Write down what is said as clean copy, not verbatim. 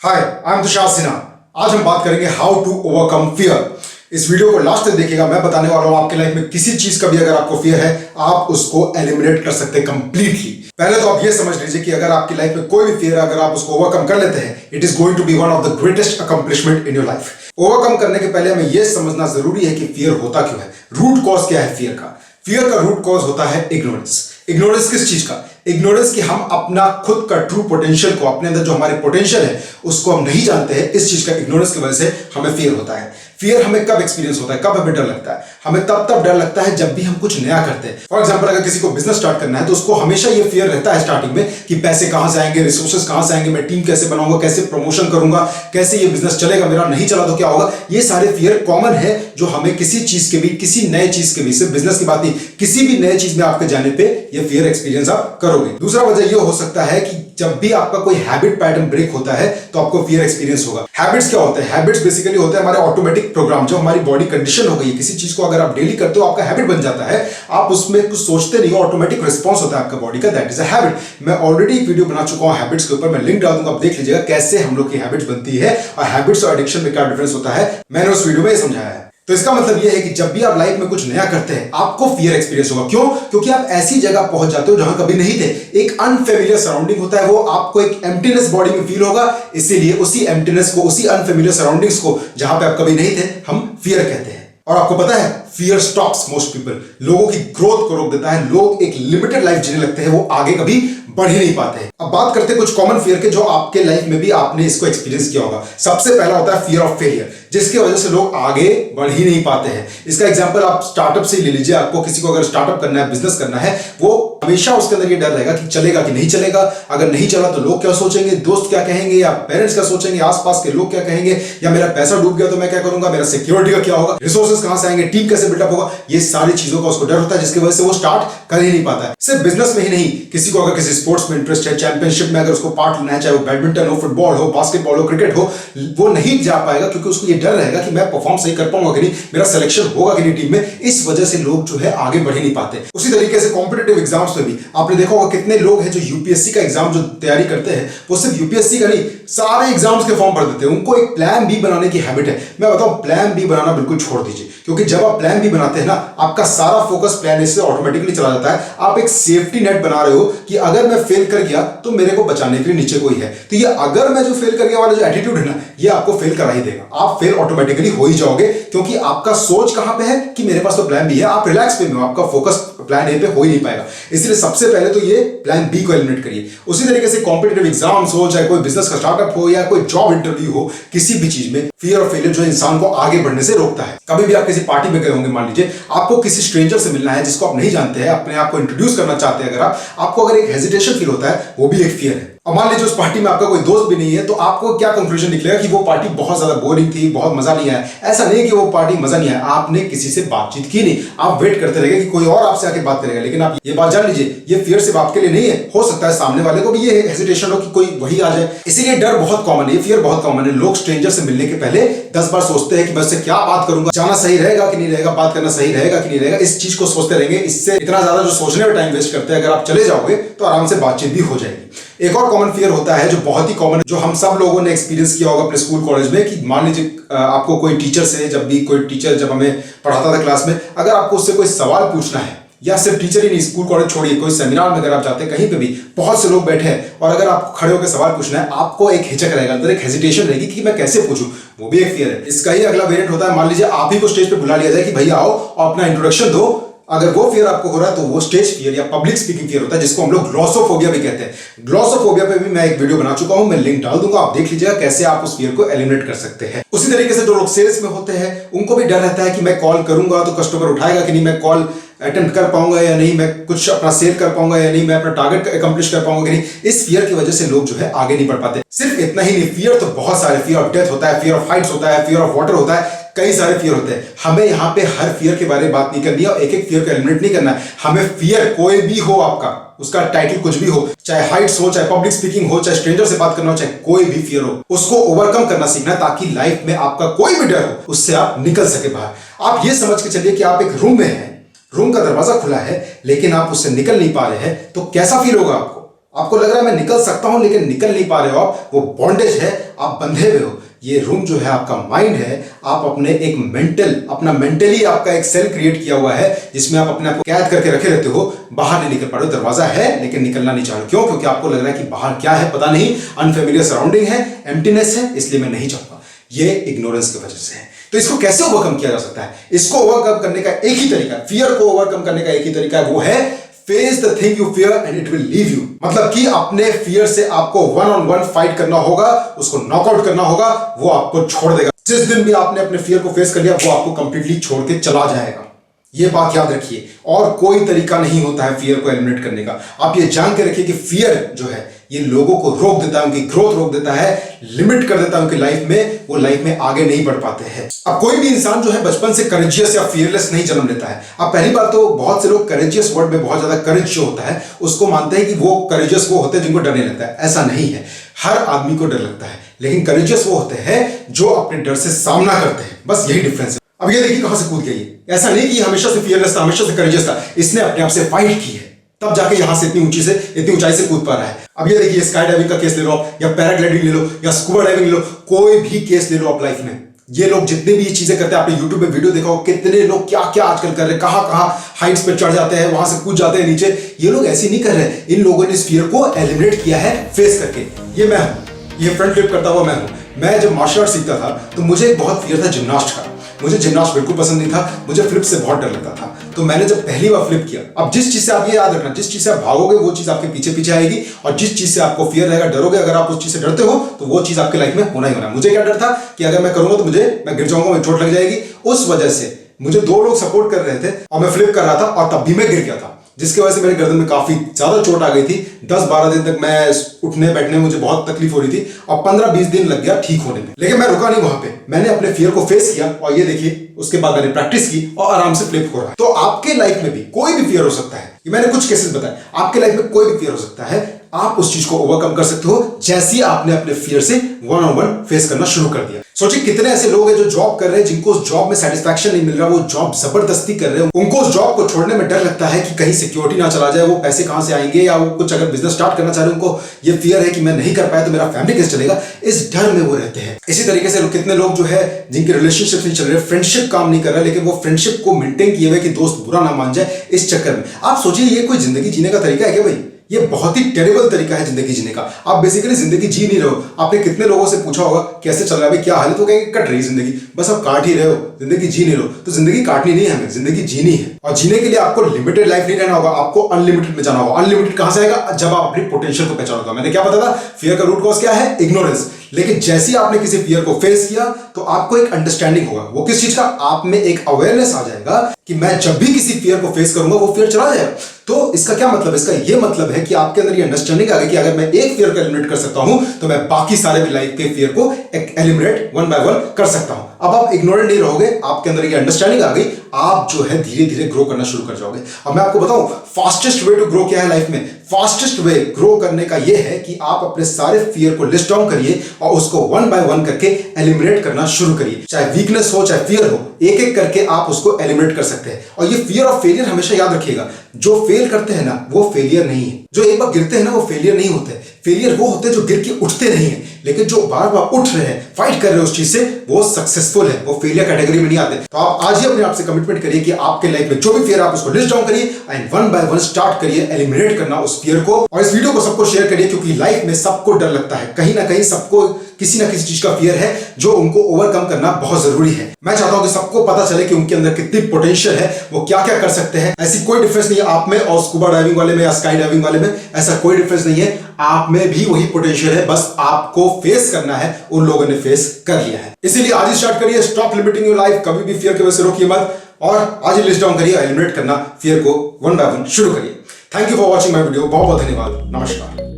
Hi, I am Tushar Sinha. आज हम बात करेंगे हाउ टू ओवरकम फियर। इस वीडियो को लास्ट तक देखिएगा। मैं बताने वाला हूं आपके लाइफ में किसी चीज का भी अगर आपको फियर है, आप उसको एलिमिनेट कर सकते हैं कंप्लीटली। पहले तो आप ये समझ लीजिए कि अगर आपकी लाइफ में कोई भी फियर है, अगर आप उसको ओवरकम कर लेते हैं, it is going to be one of the greatest accomplishment in your life. Overcome करने के पहले हमें यह समझना जरूरी है कि फियर होता क्यों है, रूट कॉज क्या है फियर का। फियर का रूट कॉज होता है इग्नोरेंस। इग्नोरेंस किस चीज का? इग्नोरेंस कि हम अपना खुद का ट्रू पोटेंशियल को, अपने अंदर जो हमारे पोटेंशियल है उसको हम नहीं जानते हैं। इस चीज का इग्नोरेंस की वजह से हमें फियर होता है। फियर हमें कब एक्सपीरियंस होता है, कब हमें डर लगता है? हमें तब डर लगता है जब भी हम कुछ नया करते हैं। फॉर एग्जांपल, अगर किसी को बिजनेस स्टार्ट करना है तो उसको हमेशा ये फियर रहता है स्टार्टिंग में कि पैसे कहां से आएंगे, रिसोर्सेज कहां से आएंगे, मैं टीम कैसे बनाऊंगा, कैसे प्रमोशन करूंगा, कैसे ये बिजनेस चलेगा, मेरा नहीं चला तो क्या होगा। ये सारे फियर कॉमन है जो हमें किसी चीज के भी, किसी नए चीज के भी, सिर्फ बिजनेस की बात नहीं, किसी भी नए चीज में आपके जाने पे ये फियर एक्सपीरियंस आप करोगे। दूसरा वजह ये हो सकता है कि जब भी आपका कोई हैबिट पैटर्न ब्रेक होता है तो आपको फियर एक्सपीरियंस होगा। हैबिट्स क्या होते हैं? हैबिट्स बेसिकली होते हैं हमारे ऑटोमेटिक प्रोग्राम, जो हमारी बॉडी कंडीशन हो गई है। किसी चीज को अगर आप डेली करते हो आपका हैबिट बन जाता है, आप उसमें कुछ सोचते नहीं हो, ऑटोमेटिक रिस्पॉन्स होता है आपका बॉडी का, दैट इज अ हैबिट। मैं ऑलरेडी एक वीडियो बना चुका हूं हैबिट्स के ऊपर, मैं लिंक डाल दूंगा, आप देख लीजिएगा कैसे हम लोग की हैबिट्स बनती है और हैबिट्स और एडिक्शन में क्या डिफरेंस होता है, मैंने उस वीडियो में समझाया है। तो इसका मतलब यह है कि जब भी आप लाइफ में कुछ नया करते हैं आपको फियर एक्सपीरियंस होगा। क्यों? क्योंकि आप ऐसी जगह पहुंच जाते हो जहां कभी नहीं थे। एक अनफेमिलियर सराउंडिंग होता है, वो आपको एक एम्प्टीनेस बॉडी में फील होगा। इसीलिए उसी एम्प्टीनेस को, उसी अनफेमिलियर सराउंडिंग्स को जहां पे आप कभी नहीं थे, हम फियर कहते हैं। और आपको पता है, फियर स्टॉप्स मोस्ट पीपल, लोगों की ग्रोथ को रोक देता है। लोग एक लिमिटेड लाइफ जीने लगते हैं, वो आगे कभी बढ़ ही नहीं पाते हैं। अब बात करते हैं कुछ कॉमन फियर के जो आपके लाइफ में भी आपने इसको एक्सपीरियंस किया होगा। सबसे पहला होता है फियर ऑफ फेलियर, जिसकी वजह से लोग आगे बढ़ ही नहीं पाते हैं। इसका एग्जांपल आप स्टार्टअप से ले लीजिए। आपको किसी को अगर स्टार्टअप करना है, बिजनेस करना है, वो हमेशा उसके अंदर ये डर रहेगा कि चलेगा कि नहीं चलेगा। अगर नहीं चला तो लोग क्या सोचेंगे, दोस्त क्या कहेंगे, या पेरेंट्स क्या सोचेंगे, आसपास के लोग क्या कहेंगे, या मेरा पैसा डूब गया तो मैं क्या करूंगा, मेरा सिक्योरिटी का क्या होगा, रिसोर्सेज कहां से आएंगे, टीम कैसे बिल्डअप होगा। ये सारी चीजों का उसको डर होता है, जिसकी वजह से वो स्टार्ट कर ही नहीं पाता है। सिर्फ बिजनेस में ही नहीं, किसी को अगर किसी स्पोर्ट्स में इंटरेस्ट है, चैंपियनशिप में अगर उसको पार्ट लेना है, चाहे वो बैडमिंटन हो, फुटबॉल हो, बास्केटबॉल हो, क्रिकेट हो, वो नहीं जा पाएगा क्योंकि उसको ये डर रहेगा कि मैं परफॉर्म सही कर पाऊंगा कि नहीं, मेरा सिलेक्शन होगा कि नहीं टीम में। इस वजह से लोग जो है आगे बढ़ ही नहीं पाते। उसी तरीके से कॉम्पिटिटिव एग्जाम्स में भी आपने देखा होगा कितने लोग हैं जो यूपीएससी का एग्जाम जो तैयारी करते हैं, वो सिर्फ यूपीएससी का नहीं, सारे एग्जाम्स के फॉर्म भर देते हैं। उनको एक प्लान बी बनाने की हैबिट है। मैं बताऊं, प्लान बी बनाना बिल्कुल छोड़ दीजिए, क्योंकि जब आप प्लान बी बनाते हैं ना, आपका सारा फोकस प्लान ए से ऑटोमेटिकली चला जाता है। आप एक सेफ्टी नेट बना रहे हो कि अगर मैं फेल कर गया तो मेरे को बचाने के लिए नीचे कोई है। तो ये अगर मैं जो फेल कर गया वाला जो एटीट्यूड है ना, ये आपको फेल करा ही देगा। आप फेल ऑटोमेटिकली हो ही जाओगे, क्योंकि आपका सोच कहां पे है कि मेरे पास तो प्लान बी है। आप रिलैक्स पे हो, आपका फोकस प्लान ए पे हो ही नहीं पाएगा। इसलिए सबसे पहले तो ये प्लान बी को एलिमिनेट करिए। उसी तरीके से कॉम्पिटिटिव एग्जाम्स हो, चाहे कोई बिजनेस का स्टार्टअप हो या कोई जॉब इंटरव्यू हो, किसी भी चीज में फियर ऑफ फेलियर जो इंसान को आगे बढ़ने से रोकता है। कभी भी आप किसी पार्टी में गए होंगे, मान लीजिए आपको किसी स्ट्रेंजर से मिलना है जिसको आप नहीं जानते हैं, अपने आप को इंट्रोड्यूस करना चाहते हैं, अगर आपको अगर एक हेजिटेशन फील होता है, वो भी एक फियर है। और मान लीजिए उस पार्टी में आपका कोई दोस्त भी नहीं है, तो आपको क्या कंक्लूजन निकलेगा कि वो पार्टी बहुत ज्यादा बोरिंग थी, बहुत मजा नहीं आया। ऐसा नहीं कि वो पार्टी मजा नहीं आया, आपने किसी से बातचीत की नहीं, आप वेट करते रहेंगे कि कोई और आपसे आके बात करेगा। लेकिन आप ये बात जान लीजिए, ये फियर सिर्फ आपके लिए नहीं है, हो सकता है सामने वाले को भी ये हेजिटेशन हो कि कोई वही आ जाए। इसीलिए डर बहुत कॉमन है, ये फियर बहुत कॉमन है। लोग स्ट्रेंजर से मिलने के पहले 10 बार सोचते हैं कि मैं उससे क्या बात करूंगा, जाना सही रहेगा कि नहीं रहेगा, बात करना सही रहेगा कि नहीं रहेगा। इस चीज को सोचते रहेंगे। इससे इतना ज्यादा जो सोचने में टाइम वेस्ट करते हैं, अगर आप चले जाओगे तो आराम से बातचीत भी हो जाएगी। एक और कॉमन फियर होता है जो बहुत ही कॉमन है, जो हम सब लोगों ने एक्सपीरियंस किया होगा अपने स्कूल कॉलेज में, कि मान लीजिए आपको कोई टीचर से, जब भी कोई टीचर जब हमें पढ़ाता था क्लास में, अगर आपको उससे कोई सवाल पूछना है, या सिर्फ टीचर ही नहीं, स्कूल कॉलेज छोड़िए, कोई सेमिनार में अगर आप जाते हैं, कहीं पे भी बहुत से लोग बैठे हैं, और अगर आपको खड़े होकर सवाल पूछना है, आपको एक हिचक रहेगा, अंदर एक हेजिटेशन रहेगी कि मैं कैसे पूछूं। वो भी एक फियर है। इसका ही अगला वेरिएंट होता है, मान लीजिए आप ही को स्टेज पे बुला लिया जाए कि भैया आओ और अपना इंट्रोडक्शन दो। अगर वो फियर आपको हो रहा है तो वो स्टेज फियर या पब्लिक स्पीकिंग फियर होता है, जिसको हम लोग ग्लॉसोफोबिया भी कहते हैं। ग्लॉसोफोबिया पे भी मैं एक वीडियो बना चुका हूं, मैं लिंक डाल दूंगा, आप देख लीजिएगा कैसे आप उस फियर को एलिमिनेट कर सकते हैं। उसी तरीके से जो लोग सेल्स में होते हैं, उनको भी डर रहता है कि मैं कॉल करूंगा तो कस्टमर उठाएगा कि नहीं, मैं कॉल अटेम्प्ट कर पाऊंगा या नहीं, मैं कुछ अपना सेल कर पाऊंगा या नहीं, मैं अपना टारगेट अकम्प्लिश कर पाऊंगा कि नहीं। इस फियर की वजह से लोग जो है आगे नहीं बढ़ पाते। सिर्फ इतना ही नहीं, फियर तो बहुत सारे, फियर ऑफ डेथ होता है, फियर ऑफ हाइट्स होता है, फियर ऑफ वाटर होता है, कई सारे फियर होते हैं। हमें यहाँ पे हर फियर के बारे में बात नहीं करनी है और एक एक फियर को एलिमिनेट नहीं करना है। हमें फियर कोई भी हो, आपका उसका टाइटल कुछ भी हो, चाहे हाइट्स हो, चाहे पब्लिक स्पीकिंग हो, चाहे स्ट्रेंजर से बात करना हो, चाहे कोई भी फियर हो, उसको ओवरकम करना सीखना, ताकि लाइफ में आपका कोई भी डर हो उससे आप निकल सके बाहर। आप ये समझ के चलिए कि आप एक रूम में हैं, रूम का दरवाजा खुला है, लेकिन आप उससे निकल नहीं पा रहे हैं, तो कैसा फील होगा आपको? आपको लग रहा है मैं निकल सकता हूं, लेकिन निकल नहीं पा रहे हो आप, वो बॉन्डेज है, आप बंधे हुए हो। ये रूम जो है आपका माइंड है। आप अपने एक मेंटली आपका एक सेल क्रिएट किया हुआ है जिसमें आप अपने आप को कैद करके रखे रहते हो, बाहर नहीं निकल पा रहे हो। दरवाजा है लेकिन निकलना नहीं चाह रहे। क्यों? क्योंकि आपको लग रहा है कि बाहर क्या है पता नहीं, अनफेमिलियर सराउंडिंग है, एम्प्टीनेस है, इसलिए मैं नहीं चाहता। ये इग्नोरेंस की वजह से है। तो इसको कैसे ओवरकम किया जा सकता है? इसको ओवरकम करने का एक ही तरीका, फियर को ओवरकम करने का एक ही तरीका है, वो है face the thing you fear and it will leave you. मतलब कि अपने फियर से आपको वन ऑन वन फाइट करना होगा, उसको नॉकआउट करना होगा, वो आपको छोड़ देगा। जिस दिन भी आपने अपने फियर को फेस कर लिया, वो आपको कंप्लीटली छोड़ के चला जाएगा। ये बात याद रखिए। और कोई तरीका नहीं होता है फियर को एलिमिनेट करने का। आप ये जान के रखिए कि फियर जो है ये लोगों को रोक देता है, उनकी ग्रोथ रोक देता है, लिमिट कर देता है उनकी लाइफ में, वो लाइफ में आगे नहीं बढ़ पाते हैं। अब कोई भी इंसान जो है बचपन से करेजियस या फियरलेस नहीं जन्म लेता है। अब पहली बात तो बहुत से लोग करेजियस वर्ड में बहुत ज्यादा करेज जो होता है उसको मानते हैं कि वो करेजियस वो होते हैं जिनको डर नहीं लगता है। ऐसा नहीं है, हर आदमी को डर लगता है, लेकिन करेजियस वो होते हैं जो अपने डर से सामना करते हैं। बस यही डिफरेंस है। अब ये देखिए कहां से कूद गई। ऐसा नहीं कि हमेशा से फियरलेस था, हमेशा से करेजियस था, इसने अपने आप से फाइट की है, तब जाके यहां से इतनी ऊंचाई से कूद पा रहा है। अब ये देखिए स्काई डाइविंग का केस ले लो आप, या पैराग्लाइडिंग ले लो, या स्कूबा डाइविंग ले लो, कोई भी केस ले लो आप लाइफ में। ये लोग जितने भी ये चीजें करते हैं, आपने यूट्यूब पे वीडियो देखा हो, कितने लोग क्या क्या आजकल कर रहे हैं, कहां हाइट्स पे चढ़ जाते हैं, वहां से कूद जाते हैं नीचे। ये लोग ऐसे नहीं कर रहे हैं। इन लोगों ने इस फियर को एलिमिनेट किया है फेस करके। ये मैं हूं, ये फ्रंट फ्लिप करता हुआ मैं हूं। मैं जब मार्शल आर्ट सीखता था तो मुझे बहुत फियर था जिम्नास्ट का। मुझे जिम्नास्ट बिल्कुल पसंद नहीं था, मुझे फ्लिप से बहुत डर लगता था। तो मैंने जब पहली बार फ्लिप किया, अब जिस चीज से आप ये याद रखना, जिस चीज से आप भागोगे वो चीज आपके पीछे पीछे आएगी, और जिस चीज से आपको फियर रहेगा, डरोगे, अगर आप उस चीज से डरते हो तो वो चीज आपके लाइफ में होना ही होना है। मुझे क्या डर था कि अगर मैं करूंगा तो मैं गिर जाऊंगा, मुझे चोट लग जाएगी। उस वजह से मुझे 2 लोग सपोर्ट कर रहे थे और मैं फ्लिप कर रहा था, और तब भी मैं गिर गया था, जिसकी वजह से मेरे गर्दन में काफी ज्यादा चोट आ गई थी। 10-12 दिन तक मैं उठने बैठने में मुझे बहुत तकलीफ हो रही थी, और 15-20 दिन लग गया ठीक होने में। लेकिन मैं रुका नहीं वहां पे, मैंने अपने फियर को फेस किया, और ये देखिए उसके बाद मैंने प्रैक्टिस की और आराम से फ्लिप हो रहा है। तो आपके लाइफ में भी कोई भी फियर हो सकता है। ये मैंने कुछ केसेस बताए, आपके लाइफ में कोई भी फियर हो सकता है। आप उस चीज को ओवरकम कर सकते हो जैसे ही आपने अपने फियर से वन ऑन वन फेस करना शुरू कर दिया। सोचिए कितने ऐसे लोग हैं जो जॉब कर रहे हैं, जिनको उस जॉब में सेटिस्फैक्शन नहीं मिल रहा, वो जॉब जबरदस्ती कर रहे हैं, उनको उस जॉब को छोड़ने में डर लगता है कि कहीं सिक्योरिटी ना चला जाए, वो पैसे कहां से आएंगे, या वो कुछ अगर बिजनेस स्टार्ट करना चाह रहे हैं, उनको ये फियर है कि मैं नहीं कर पाया तो मेरा फैमिली कैसे चलेगा, इस डर में वो रहते हैं। इसी तरीके से कितने लोग जो है जिनके रिलेशनशिप नहीं चल रहे, फ्रेंडशिप काम नहीं कर रहा, लेकिन वो फ्रेंडशिप को मेंटेन किए हुए कि दोस्त बुरा ना मान जाए, इस चक्कर में। आप सोचिए ये कोई जिंदगी जीने का तरीका है क्या भाई? ये बहुत ही टेरिबल तरीका है जिंदगी जीने का। आप बेसिकली जिंदगी जी नहीं रहे हो। आपने कितने लोगों से पूछा होगा कैसे चल रहा है भाई, क्या हाल है, तो कहेंगे कट रही जिंदगी, बस आप काट ही रहे हो, जिंदगी जी नहीं रहे हो। तो जिंदगी काटनी नहीं है हमें, जिंदगी जीनी है। और जीने के लिए आपको लिमिटेड लाइफ नहीं रहना होगा, आपको अनलिमिटेड में जाना होगा। अनलिमिटेड कहां से आएगा? जब आप अपनी पोटेंशियल को पहचानोगे। मैंने क्या बताया था? फियर का रूट कॉज क्या है? इग्नोरेंस। लेकिन जैसे ही आपने किसी फियर को फेस किया तो आपको एक अंडरस्टैंडिंग होगा। वो किस चीज का? आप में एक अवेयरनेस आ जाएगा कि मैं जब भी किसी फियर को फेस करूंगा वो फियर चला जाएगा। तो इसका क्या मतलब? इसका ये मतलब है कि आपके अंदर ये अंडरस्टैंडिंग आ गई कि अगर मैं एक फियर को एलिमिनेट कर सकता हूं तो मैं बाकी सारे भी लाइफ के फियर को एलिमिनेट वन बाय वन कर सकता हूं। अब आप इग्नोरेंट नहीं रहोगे, आपके अंदर ये अंडरस्टैंडिंग आ गई, आप जो है धीरे धीरे ग्रो करना शुरू कर जाओगे। अब मैं आपको बताऊं फास्टेस्ट वे टू ग्रो क्या है लाइफ में। फास्टेस्ट वे ग्रो करने का यह है कि आप अपने सारे फियर को लिस्ट डाउन करिए और उसको वन बाय वन करके एलिमिनेट करना शुरू करिए। चाहे वीकनेस हो चाहे फियर हो, एक एक करके आप उसको एलिमिनेट कर सकते हैं। और ये फियर ऑफ फेलियर हमेशा याद रखिएगा, जो फेल करते हैं ना वो फेलियर नहीं है, जो एक बार गिरते हैं ना वो फेलियर नहीं होते। फेलियर वो होते हैं जो गिर के उठते नहीं है, लेकिन जो बार बार उठ रहे हैं, फाइट कर रहे हैं उस चीज से, वो सक्सेसफुल है, वो फेलियर कैटेगरी में नहीं आते। तो आप आज ही अपने आप से कमिटमेंट करिए कि आपके लाइफ में जो भी फियर आप उसको लिस्ट डाउन करिए and one by one start करिए एलिमिनेट करना उस फियर को। और इस वीडियो को सबको शेयर करिए, क्योंकि लाइफ में सबको डर लगता है, कहीं ना कहीं सबको किसी ना किसी चीज का फियर है जो उनको ओवरकम करना बहुत जरूरी है। मैं चाहता हूं कि सबको पता चले कि उनके अंदर कितनी पोटेंशियल है, वो क्या क्या कर सकते हैं। ऐसी कोई डिफरेंस नहीं है आप में और स्कूबा डाइविंग वाले में या स्काई डाइविंग वाले में, ऐसा कोई डिफरेंस नहीं है। आप में भी वही पोटेंशियल है, बस आपको फेस करना है, उन लोगों ने फेस कर लिया है। इसीलिए आज ही स्टार्ट करिए, स्टॉप लिमिटिंग योर लाइफ, कभी भी फियर की वजह से रोकिए मत, और आज ही लिस्ट डाउन करिए, एलिमिनेट करना फियर को वन बाय वन शुरू करिए। Thank you for watching my video, बहुत बहुत धन्यवाद, नमस्कार।